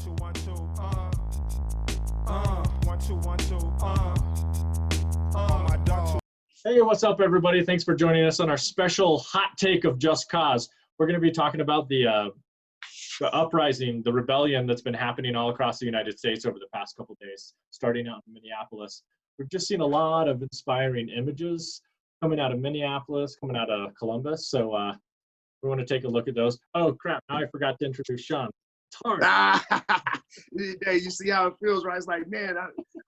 Hey, what's up, everybody? Thanks for joining us on our special hot take of Just Cause. We're going to be talking about the uprising, the rebellion that's been happening all across the United States over the past couple of days, starting out in Minneapolis. We've just seen a lot of inspiring images coming out of Minneapolis, coming out of Columbus. So we want to take a look at those. Oh, crap. Now I forgot to introduce Sean. Hey, you see how it feels, right? It's like, man,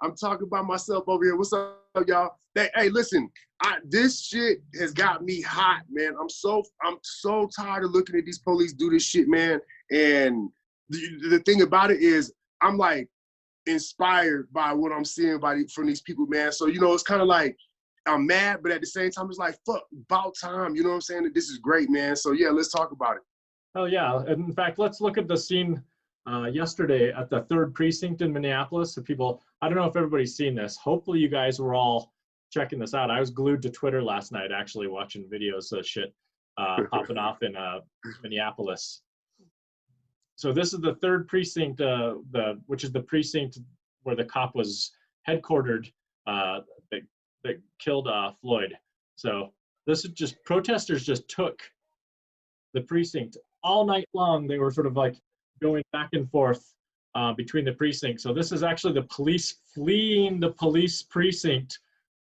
I'm talking about myself over here. What's up, y'all? Hey, listen, this shit has got me hot, man. I'm so tired of looking at these police do this shit, man. And the thing about it is, I'm like inspired by what I'm seeing from these people, man. So, you know, it's kind of like I'm mad, but at the same time, it's like, fuck, about time. You know what I'm saying? This is great, man. So, yeah, let's talk about it. Oh, yeah. In fact, let's look at the scene yesterday at the 3rd Precinct in Minneapolis. The people, I don't know if everybody's seen this. Hopefully you guys were all checking this out. I was glued to Twitter last night, actually, watching videos of shit popping off in Minneapolis. So this is the 3rd Precinct, which is the precinct where the cop was headquartered that killed Floyd. So this is just, protesters just took the precinct all night long. They were sort of like going back and forth between the precincts. So this is actually the police fleeing the police precinct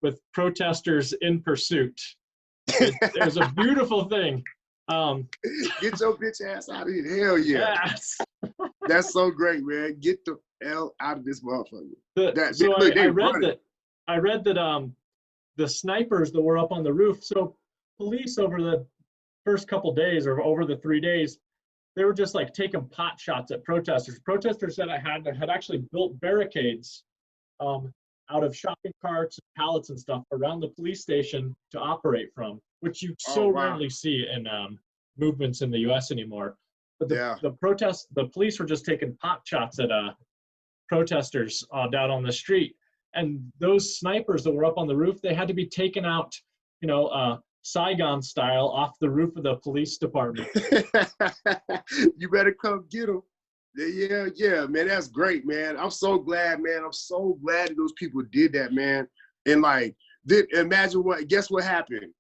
with protesters in pursuit. It was a beautiful thing. Get your bitch ass out of here. Hell yeah. Yes. That's so great, man. Get the hell out of this motherfucker. I read that the snipers that were up on the roof, so police over the first couple days or over the 3 days, they were just like taking pot shots at protesters. Protesters that had actually built barricades out of shopping carts, pallets and stuff around the police station to operate from, which you rarely see in movements in the US anymore. But the police were just taking pot shots at protesters down on the street. And those snipers that were up on the roof, they had to be taken out, you know, Saigon style off the roof of the police department. You better come get them. Yeah, man, that's great, man. I'm so glad, man. I'm so glad that those people did that, man. And like, guess what happened?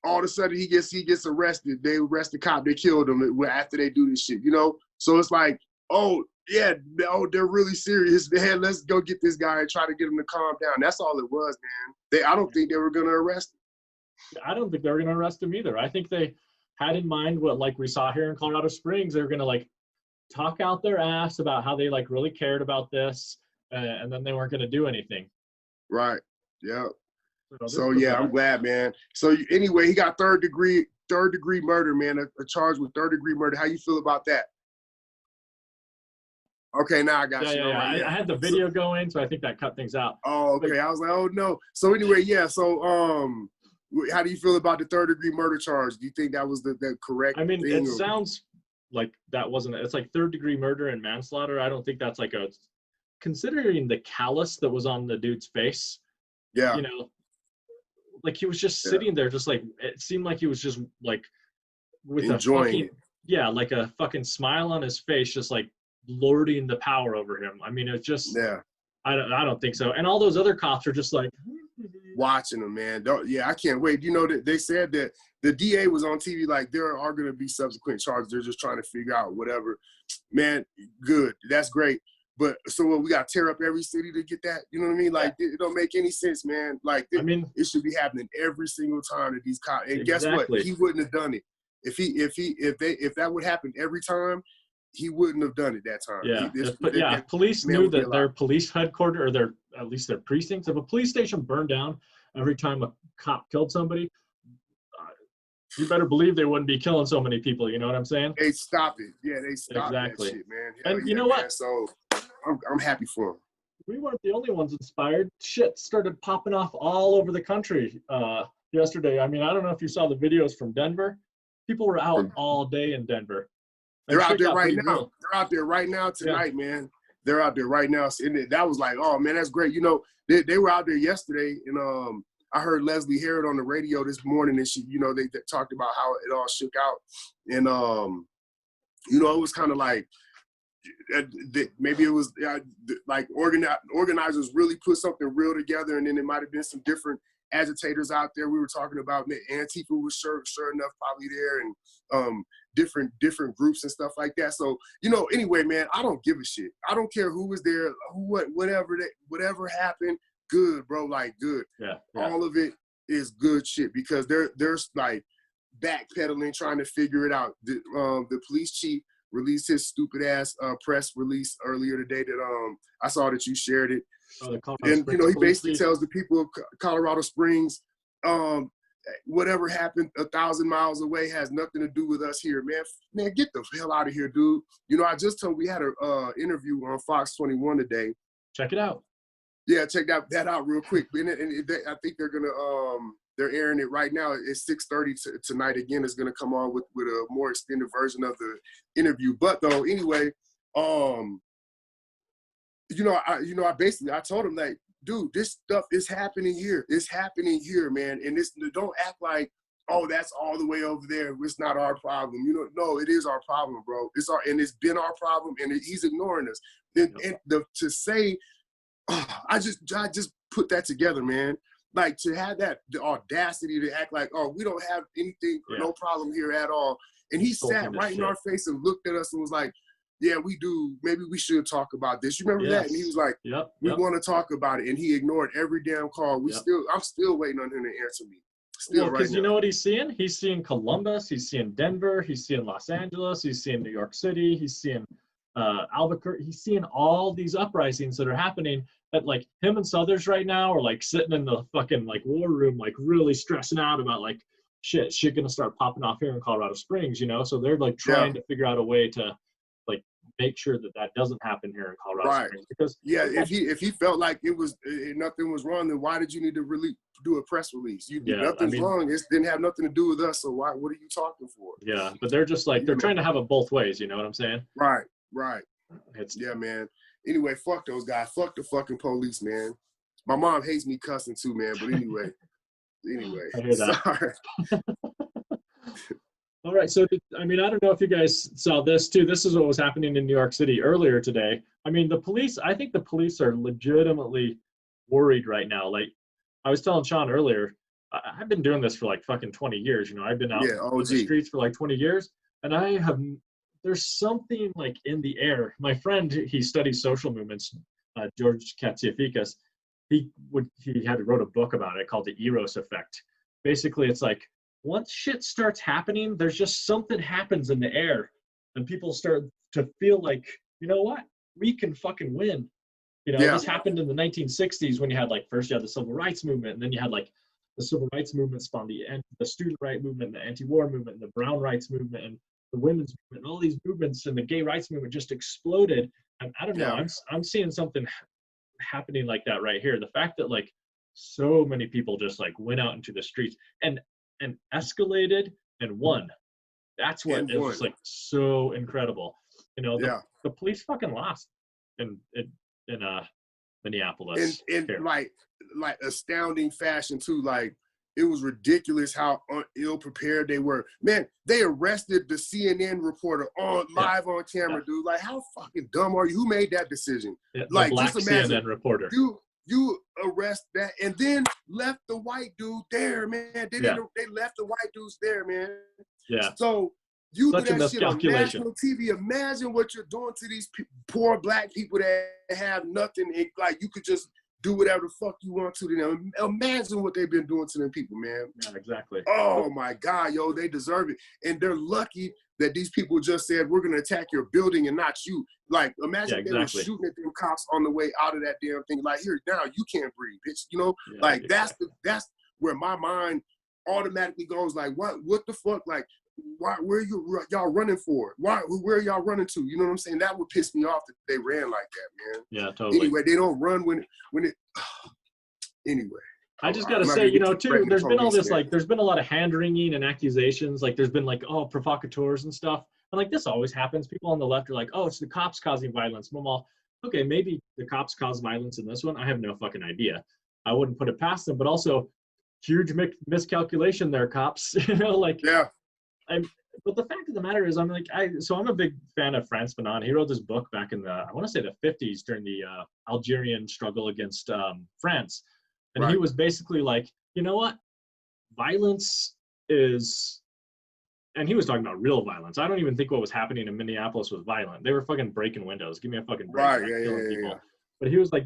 All of a sudden he gets arrested. They arrest the cop, they killed him after they do this shit, you know? So it's like, they're really serious. Man, let's go get this guy and try to get him to calm down. That's all it was, man. I don't think they were gonna arrest him. I don't think they were going to arrest him either. I think they had in mind what, like we saw here in Colorado Springs, they were going to like talk out their ass about how they like really cared about this, and then they weren't going to do anything. Right. Yeah. So yeah, I'm glad, man. So anyway, he got third degree murder, man. A charge with 3rd-degree murder. How you feel about that? Okay, now I got you. Yeah. Right, I had the video going, so I think that cut things out. Oh, okay. I was like, oh no. So anyway, yeah. So how do you feel about the 3rd-degree murder charge? Do you think that was the correct I mean, thing, it sounds like that wasn't, it's like 3rd-degree murder and manslaughter. I don't think that's like considering the callus that was on the dude's face. Yeah. You know, like he was just sitting there, just like, it seemed like he was just like with enjoying like a fucking smile on his face, just like lording the power over him. I mean, it's just, I don't think so. And all those other cops are just like, watching them, man. I can't wait. You know, that they said that the DA was on TV like there are going to be subsequent charges. They're just trying to figure out whatever. Man, good. That's great. But so we got to tear up every city to get that? You know what I mean? Like, it don't make any sense, man. Like, it should be happening every single time that these cops. And guess what? He wouldn't have done it. If that would happen every time, he wouldn't have done it that time. If police knew that their police headquarters, or at least their precincts, if a police station burned down every time a cop killed somebody, you better believe they wouldn't be killing so many people. You know what I'm saying? They stopped it. Yeah, they stopped that shit, man. And you know what? Man. So I'm happy for them. We weren't the only ones inspired. Shit started popping off all over the country yesterday. I mean, I don't know if you saw the videos from Denver. People were out all day in Denver. They're out there right now. They're out there right now tonight, man. They're out there right now. And that was like, oh, man, that's great. You know, they were out there yesterday, and I heard Leslie Harrod on the radio this morning, and she, you know, they talked about how it all shook out. And, you know, it was kind of like, maybe it was like organizers really put something real together, and then there might have been some different agitators out there. We were talking about Antifa was sure enough probably there, and different groups and stuff like that. So, you know, anyway, man, I don't give a shit. I don't care who was there, whatever happened, good, bro, like good. Yeah. All of it is good shit, because there's like backpedaling, trying to figure it out. The police chief released his stupid ass press release earlier today that I saw that you shared it. And you know, he basically tells the people of Colorado Springs, whatever happened 1,000 miles away has nothing to do with us here, man. Get the hell out of here, dude. You know, I just told, we had a interview on Fox 21 today. Check it out. Yeah, check that out real quick. And I think they're gonna they're airing it right now. It's 6:30 tonight. Again, it's gonna come on with a more extended version of the interview. But though, anyway, I told him, like, dude, this stuff is happening here. It's happening here, man. And don't act like, oh, that's all the way over there. It's not our problem. You know, no, it is our problem, bro. It's been our problem, and he's ignoring us. To say, I just put that together, man. Like, to have the audacity to act like, oh, we don't have anything, no problem here at all. And he sat right in our face and looked at us and was like, yeah, we do. Maybe we should talk about this. You remember that? And he was like, we want to talk about it. And he ignored every damn call. I'm still waiting on him to answer me. Because you know what he's seeing? He's seeing Columbus. He's seeing Denver. He's seeing Los Angeles. He's seeing New York City. He's seeing Albuquerque. He's seeing all these uprisings that are happening. That, like, him and Southers right now are like sitting in the fucking like war room, like really stressing out about like shit gonna start popping off here in Colorado Springs, you know? So they're like trying to figure out a way to like make sure that doesn't happen here in Colorado Springs. Because if he felt like nothing was wrong, then why did you need to do a press release? Nothing's wrong. It didn't have nothing to do with us. So what are you talking for? Yeah, but they're just like, they're trying to have it both ways. You know what I'm saying? Right. Man. Anyway, fuck those guys. Fuck the fucking police, man. My mom hates me cussing too, man. But anyway. I hear that. Sorry. All right. So, I don't know if you guys saw this too. This is what was happening in New York City earlier today. I think the police are legitimately worried right now. Like, I was telling Sean earlier, I've been doing this for like fucking 20 years. You know, I've been out in the streets for like 20 years. And there's something like in the air. My friend, he studies social movements, George Katsiafikas, he wrote a book about it called the Eros effect. Basically, it's like, once shit starts happening, there's just something happens in the air, and people start to feel like, you know what, we can fucking win. You know, this happened in the 1960s when you had first you had the civil rights movement, and then you had the civil rights movement spawned the student right movement, the anti-war movement, and the brown rights movement, and the women's movement, and all these movements, and the gay rights movement just exploded. And I don't know, I'm seeing something happening like that right here. The fact that so many people just went out into the streets and escalated and won. That's what is so incredible. You know, the police fucking lost in Minneapolis. In astounding fashion too. It was ridiculous how ill prepared they were. Man, they arrested the CNN reporter live on camera, dude. How fucking dumb are you? Who made that decision? The black just imagine, CNN reporter. You arrest that and then left the white dude there, man. They left the white dudes there, man. Yeah. So you Such do that shit on national TV. Imagine what you're doing to these poor black people that have nothing. You could just do whatever the fuck you want to them. Imagine what they've been doing to them people, man. Yeah, exactly. Oh my God, yo, they deserve it. And they're lucky that these people just said, we're gonna attack your building and not you. Imagine if they were shooting at them cops on the way out of that damn thing. Here, now you can't breathe, bitch. You know, that's where my mind automatically goes, what the fuck? Where y'all running for? Where are y'all running to? You know what I'm saying? That would piss me off that they ran like that, man. Yeah, totally. Anyway, they don't run when it anyway. I just gotta say, too, there's been all this, there's been a lot of hand-wringing and accusations. There's been provocateurs and stuff. And this always happens. People on the left are like, oh, it's the cops causing violence. Well, okay, maybe the cops caused violence in this one. I have no fucking idea. I wouldn't put it past them, but also huge miscalculation there, cops. But the fact of the matter is, I'm a big fan of Frantz Fanon. He wrote this book back in I want to say the 50s during the Algerian struggle against France. And he Right. was basically like, you know what? Violence is, and he was talking about real violence. I don't even think what was happening in Minneapolis was violent. They were fucking breaking windows. Give me a fucking break. Right. Like, Yeah. killing Yeah. people. Yeah. But he was like,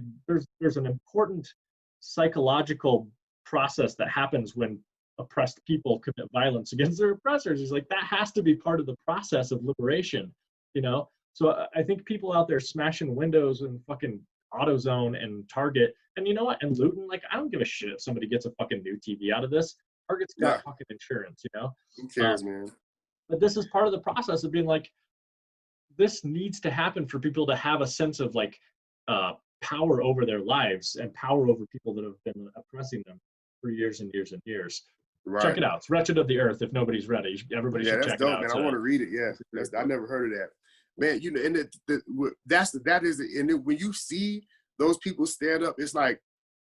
there's an important psychological process that happens when oppressed people commit violence against their oppressors. He's like, that has to be part of the process of liberation, you know? So I think people out there smashing windows and fucking AutoZone and Target, and you know what? And looting, like, I don't give a shit if somebody gets a fucking new TV out of this. Target's got Yeah. fucking insurance, you know? Who cares, man? But this is part of the process of being like, this needs to happen for people to have a sense of like power over their lives and power over people that have been oppressing them for years and years and years. Right. Check it out. It's Wretched of the Earth. If nobody's ready, everybody should that's check dope, it out. man. I want to read it. Yeah, I never heard of that, man. You know, and that is it. And when you see those people stand up, it's like,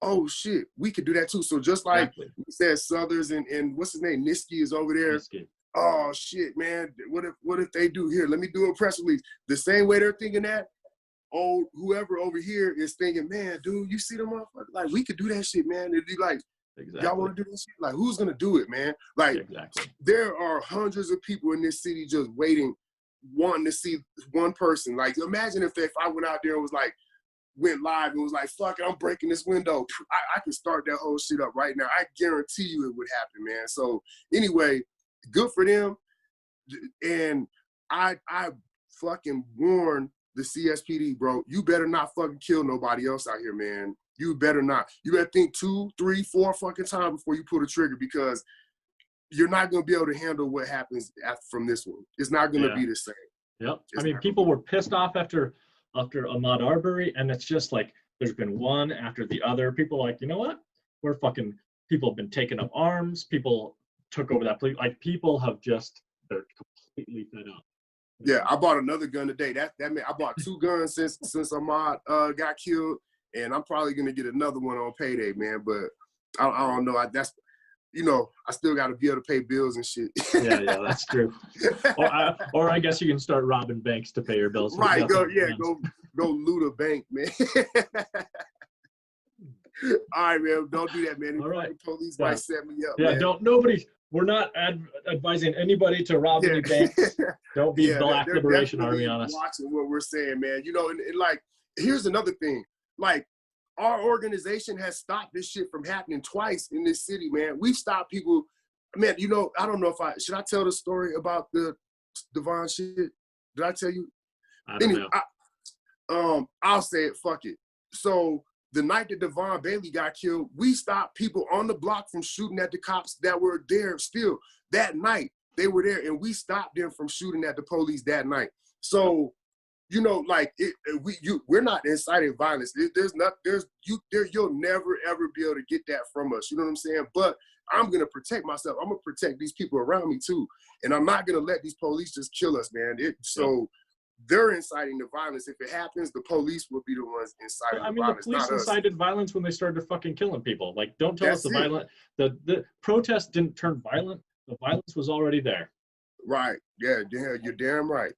oh shit, we could do that too. So just like you said, Southers and what's his name, Niski is over there. Niski. Oh shit, man. What if they do here? Let me do a press release. The same way they're thinking that, oh, whoever over here is thinking, man, dude, you see them motherfuckers? Like, we could do that shit, man. It'd be like, y'all want to do this shit? Like, who's gonna do it, man? Like, there are hundreds of people in this city just waiting, wanting to see one person. Like, imagine if I went out there and was like, went live and was like, fuck it, I'm breaking this window. I could start that whole shit up right now. I guarantee you it would happen, man. So anyway, good for them. And I fucking warn the CSPD, bro. You better not fucking kill nobody else out here, man. You better not. You better think 2, 3, 4 fucking times before you pull the trigger, because you're not going to be able to handle what happens from this one. It's not going to be the same. Yep. I mean, people were pissed off after Ahmaud Arbery, and it's just like there's been one after the other. People are like, you know what? People have been taking up arms. People took over that place. Like, people have they're completely fed up. Yeah, I bought another gun today. That meant I bought 2 guns since Ahmaud got killed, and I'm probably gonna get another one on payday, man. But I don't know. I still got to be able to pay bills and shit. Yeah, that's true. Or I guess you can start robbing banks to pay your bills. Right, go loot a bank, man. All right, man, don't do that, man. All right. The police might set me up. Yeah, man. We're not advising anybody to rob any banks. Don't be Black Liberation Army on us. Watching what we're saying, man. You know, and like, here's another thing. Like, our organization has stopped this shit from happening twice in this city, man. We've stopped people. Man, you know, I don't know if should I tell the story about the Devon shit? Did I tell you? I don't know. I'll say it. Fuck it. So the night that Devon Bailey got killed, we stopped people on the block from shooting at the cops that were there still. That night, they were there, and we stopped them from shooting at the police that night. So, you know, like, we're not inciting violence. You'll never ever be able to get that from us. You know what I'm saying? But I'm gonna protect myself. I'm gonna protect these people around me too, and I'm not gonna let these police just kill us, man. They're inciting the violence. If it happens, the police will be the ones inciting the violence. The police incited violence when they started fucking killing people. Like, don't tell us the protest didn't turn violent. The violence was already there. Right. Yeah, you're damn right.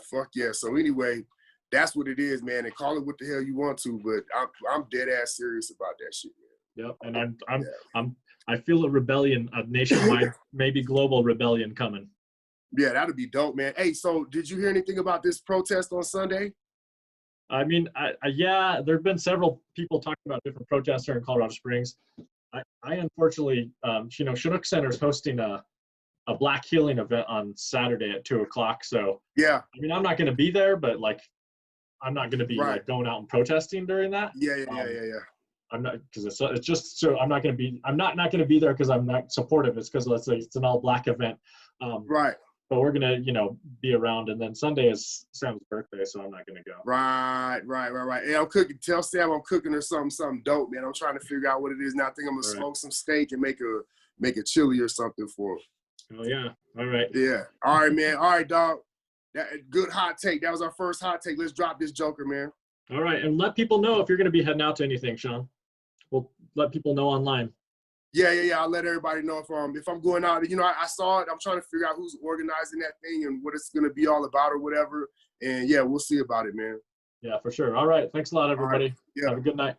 Fuck yeah. So anyway, that's what it is, man. And call it what the hell you want to, but I'm dead ass serious about that shit, man. Yep. And I feel a rebellion, a nationwide, maybe global rebellion coming. Yeah, that'd be dope, man. Hey, so did you hear anything about this protest on Sunday? I mean, yeah, there have been several people talking about different protests here in Colorado Springs. I unfortunately, Chinook Center is hosting a Black Healing event on Saturday at 2:00. So yeah, I mean, I'm not going to be there, but like, I'm not going to be like going out and protesting during that. Yeah. I'm not, because it's just so I'm not going to be there because I'm not supportive. It's because it's an all Black event. Right. But we're gonna, be around, and then Sunday is Sam's birthday, so I'm not gonna go. Right. Hey, I'm cooking. Tell Sam I'm cooking her something dope, man. I'm trying to figure out what it is now. I think I'm gonna smoke some steak and make a chili or something for him. Oh yeah. All right. Yeah. All right, man. All right, dog. Good hot take. That was our first hot take. Let's drop this joker, man. All right, and let people know if you're gonna be heading out to anything, Sean. We'll let people know online. Yeah. I'll let everybody know if I'm going out. You know, I saw it. I'm trying to figure out who's organizing that thing and what it's gonna be all about or whatever. And yeah, we'll see about it, man. Yeah, for sure. All right. Thanks a lot, All right. everybody. Yeah. Have a good night.